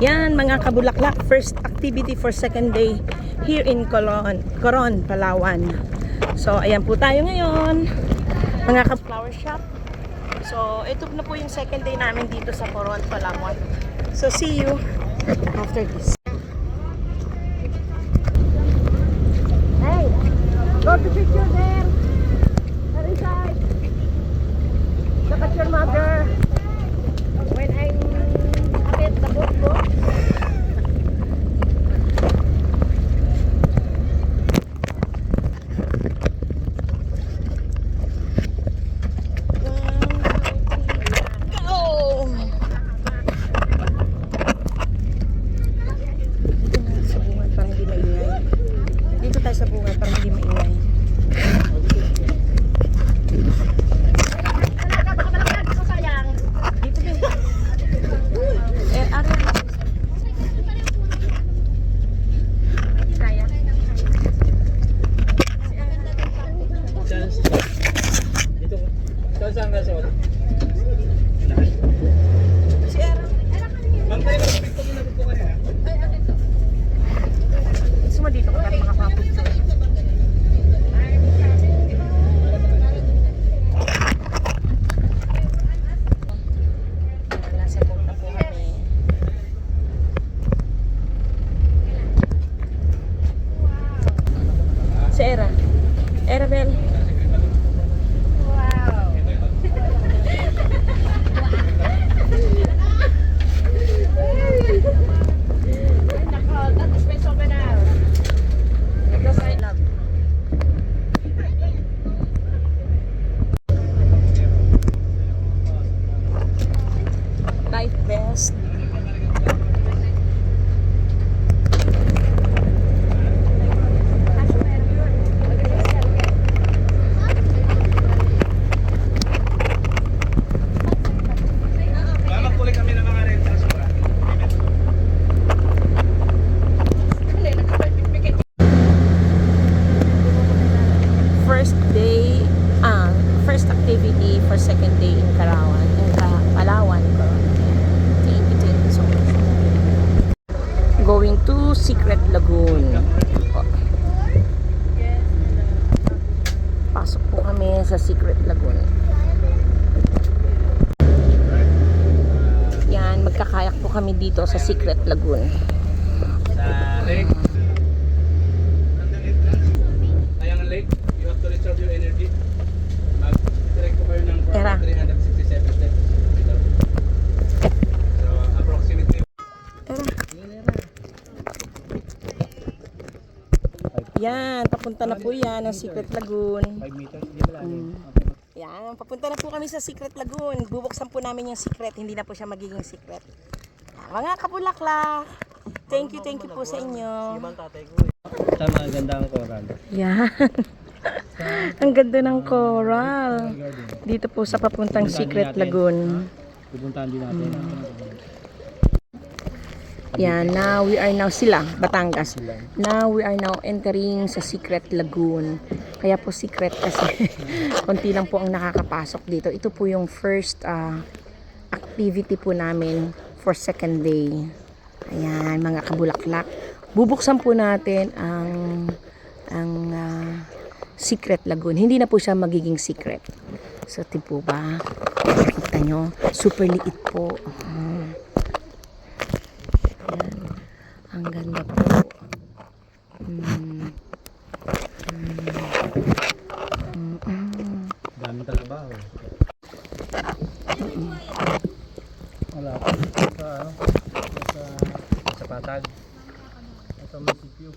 Yan mga kabulaklak, first activity for second day here in Coron, Palawan. So ayan po tayo ngayon, mga flower shop. So ito na po yung second day namin dito sa Coron, Palawan. So see you after this. Hey, go to picture there. There inside. Look at your mother. When I'm at the boat. Sa bunga para hindi maingay. Dito din. Ari. Kaya. Dito. Saan ka sa wala? Si Era. Bantay na dito muna po kanina. Suma dito ko para makapapit. Si Era. Erabel. Wow. That is my souvenir. Because I love it. Life best. First activity for second day in Palawan. Thank you so much. Going to Secret Lagoon. Pasok po kami sa Secret Lagoon. Yan, magkakayak po kami dito sa Secret Lagoon. Sa lake. Ayan ang lake. You have to recharge your energy. Direct ko kayo ng 367 steps. So, approximately. Yan, papunta na po yan ang Secret Lagoon. 5 meters, hindi ba lang? Yan, papunta na po kami sa Secret Lagoon. Bubuksan po namin yung secret, hindi na po siya magiging secret. Yan, mga kabulaklak, thank you po sa inyo. Tama, ganda ang coral. Yan. Ang ganda ng coral. Dito po sa papuntang Secret Lagoon. Pupuntahan din natin. Yan, Batangas. Now we are now entering sa Secret Lagoon. Kaya po secret kasi konti lang po ang nakakapasok dito. Ito po yung first activity po namin for second day. Ayan, mga kabulaklak. Bubuksan po natin ang Secret Lagoon. Hindi na po siya magiging secret. So, tipo ba? Nakita nyo? Super liit po. Ayan. Ang ganda po. Dami talaga ba? Wala pa. Sa patag. Sa munisipyo.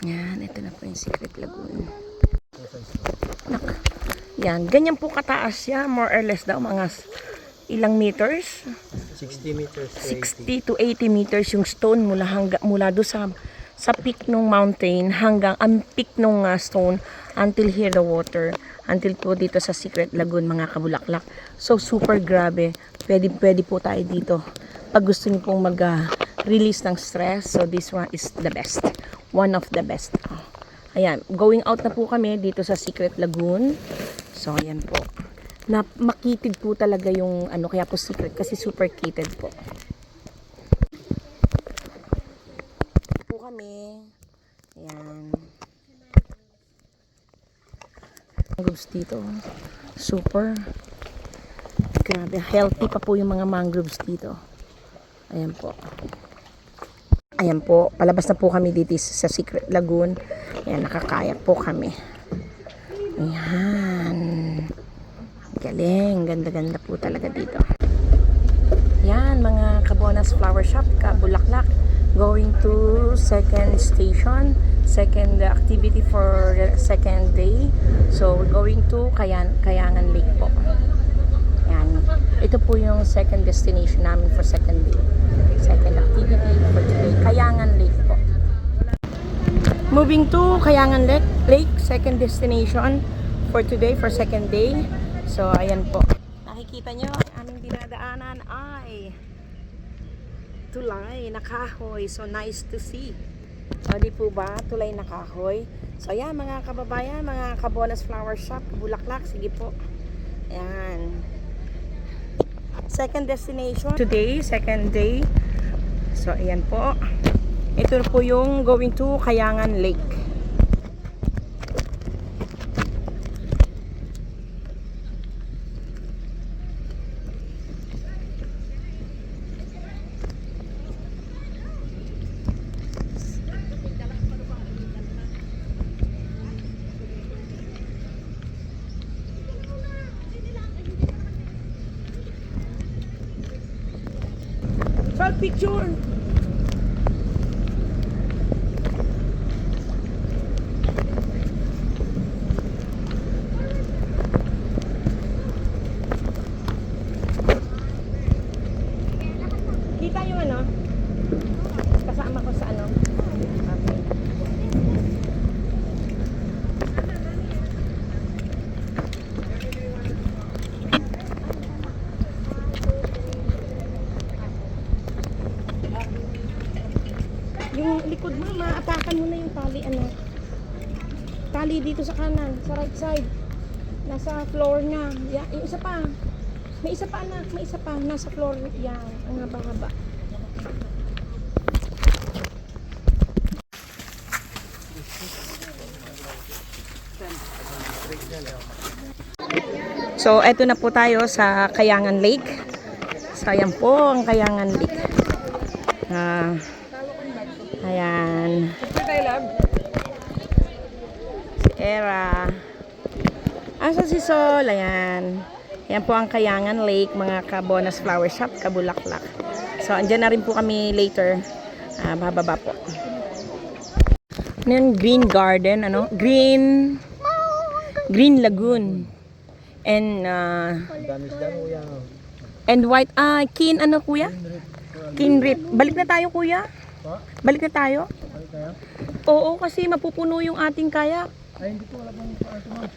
Yan, ito na po yung Secret Lagoon. Yan, ganyan po kataas siya, more or less daw, mga ilang meters? 60 meters. 60 to 80 meters yung stone mula do sa peak ng mountain hanggang ang peak ng stone until here the water, until po dito sa Secret Lagoon, mga kabulaklak. So super grabe. Pwede po tayo dito pag gusto niyo pong mag-release ng stress. So this one is the best. One of the best. Ayan, going out na po kami dito sa Secret Lagoon. So ayan po. na makitid po talaga yung ano, kaya po secret kasi super kitted po. Po kami. Ayan. Mangroves dito. Super. Grabe. Healthy pa po yung mga mangroves dito. Ayan po. Ayan po. Palabas na po kami dito sa Secret Lagoon. Ayan. Nakakayak po kami. Ayan. Galing. Ganda-ganda po talaga dito. Yan, mga Cabonas Flower Shop, Kabulaklak. Going to second station. Second activity for second day. So, we're going to Kayangan Lake po. Yan. Ito po yung second destination namin for second day. Second activity for today. Kayangan Lake po. Moving to Kayangan Lake, second destination for today, for second day. So, ayan po. Nakikita nyo, ang aming dinadaanan ay tulay na kahoy. So, nice to see. O, di po ba? Tulay na kahoy. So, ayan mga kababayan, mga Cabonas Flower Shop, Bulaklak. Sige po. Ayan. Second destination. Today, second day. So, ayan po. Ito po yung going to Kayangan Lake. Picture. Kita yung ano? Kasama ko sa ano? Okay. Yung likod mo, maapakan mo na yung tali, ano. Tali dito sa kanan, sa right side. Nasa floor na. Yan, yung isa pa. May isa pa, anak. May isa pa. Nasa floor. Yan. Ang haba-haba. So, eto na po tayo sa Kayangan Lake. So, ayan po ang Kayangan Lake. Ayan. Si Era. Asa si Sol? Ayan. Ayan po ang Kayangan Lake, mga Cabonas Flower Shop, Kabulaklak. So, andyan na rin po kami later. Bababa po. Ano yun? Green Garden, ano? Green Lagoon. And white, Kin, ano kuya? Kin Rip. Balik na tayo kuya? Balik na tayo? Oo, kasi mapupuno yung ating kayak. Ay, hindi ko wala pang ito, ma'am.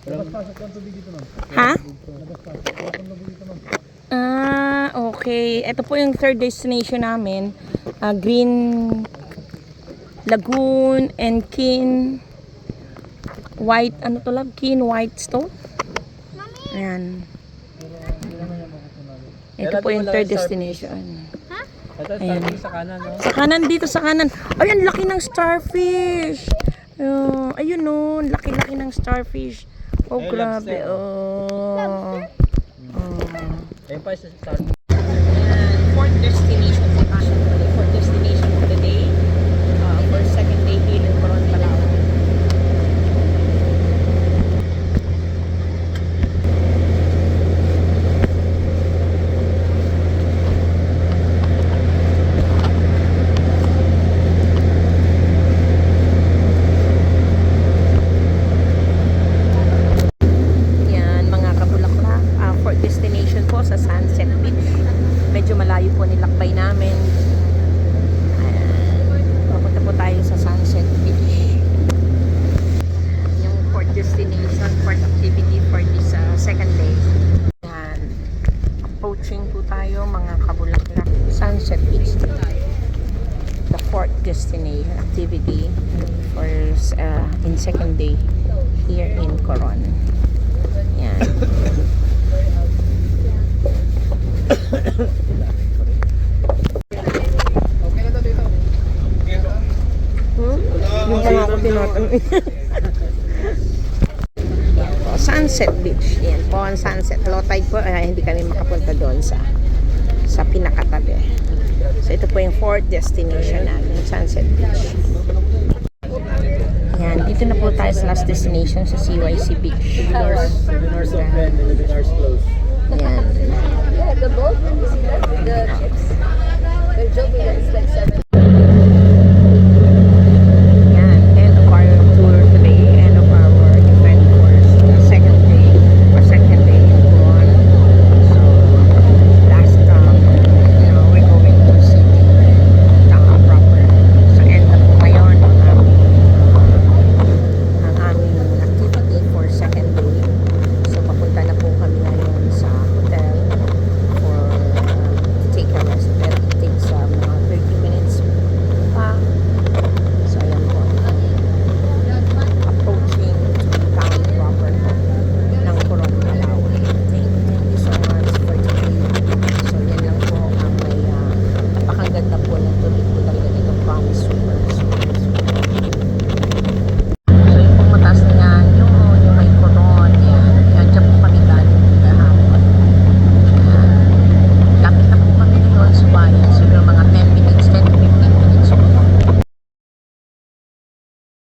Labas-pasok lang tubig dito, ma'am. Ha? Labas-pasok. Wala pang tubig dito, ma'am. Okay. Ito po yung third destination namin. Green Lagoon and Kin White, ano to lang? Kin White Stone. Ayan. Ito po yung third destination. Ito, Ayan. sa kanan, no? Sa kanan, dito sa kanan. Ay, ang laki ng starfish. Ayun no, laki-laki ng starfish. Oh, Ay, grabe. lobster. Oh. Ayun pa, sa start. Fourth destination for us. Fourth destination for the day. For second day here in Coron, Palawan. Yan, mga kabulaklak. Fourth destination po sa Sunset Beach. Medyo malayo po nilakbay namin. Papunta po tayo sa Sunset Beach. Yung fourth destination, fourth activity for this second day. Yan. Approaching po tayo mga kabulaklak. Sunset Beach. The fourth destination activity for in second day here in Coron. Yan. Okay na to dito. Yung pa nga ako tinatanong. Po, Sunset Beach. Yan po ang sunset. Low tide po. Hindi kami makapunta doon sa pinakatabi. So ito po yung fourth destination namin, Sunset Beach. Yan, dito na po tayo sa last destination sa CYC Beach. 7 hours open, 11 hours closed. Yan. Yeah, the boat, you see that? The ships. They're joking that it's like 7